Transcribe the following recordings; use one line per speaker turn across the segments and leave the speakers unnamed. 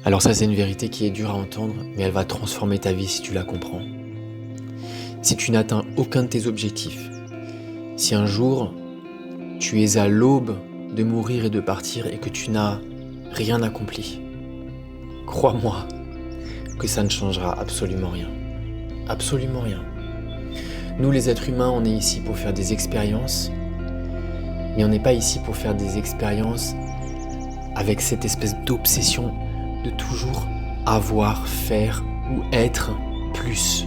Alors ça, c'est une vérité qui est dure à entendre, mais elle va transformer ta vie si tu la comprends. Si tu n'atteins aucun de tes objectifs, si un jour tu es à l'aube de mourir et de partir et que tu n'as rien accompli, crois-moi que ça ne changera absolument rien. Absolument rien. Nous les êtres humains, on est ici pour faire des expériences, mais on n'est pas ici pour faire des expériences avec cette espèce d'obsession de toujours avoir, faire ou être plus.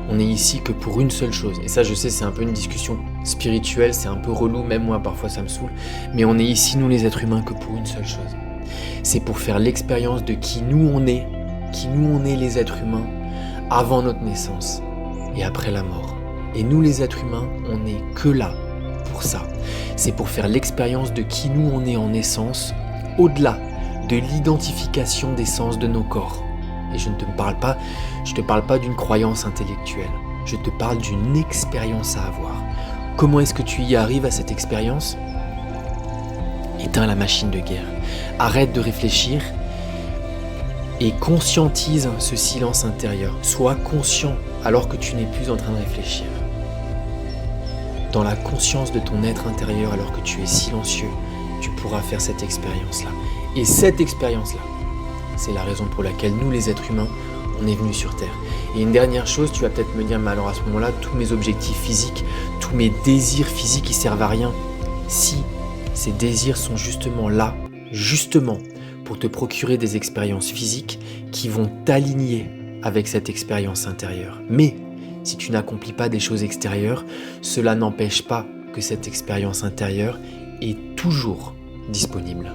On est ici que pour une seule chose. Et ça, je sais, c'est un peu une discussion spirituelle, c'est un peu relou, même moi, parfois, ça me saoule. Mais on est ici, nous, les êtres humains, que pour une seule chose. C'est pour faire l'expérience de qui nous on est les êtres humains, avant notre naissance et après la mort. Et nous, les êtres humains, on n'est que là pour ça. C'est pour faire l'expérience de qui nous on est en essence, au-delà de l'identification des sens de nos corps. Et je te parle pas d'une croyance intellectuelle. Je te parle d'une expérience à avoir. Comment est-ce que tu y arrives à cette expérience ? Éteins la machine de guerre. Arrête de réfléchir et conscientise ce silence intérieur. Sois conscient alors que tu n'es plus en train de réfléchir. Dans la conscience de ton être intérieur alors que tu es silencieux, tu pourras faire cette expérience-là. Et cette expérience-là, c'est la raison pour laquelle nous, les êtres humains, on est venus sur Terre. Et une dernière chose, tu vas peut-être me dire, mais alors à ce moment-là, tous mes objectifs physiques, tous mes désirs physiques, ils servent à rien. Si ces désirs sont justement là, justement, pour te procurer des expériences physiques qui vont t'aligner avec cette expérience intérieure. Mais si tu n'accomplis pas des choses extérieures, cela n'empêche pas que cette expérience intérieure est toujours disponible.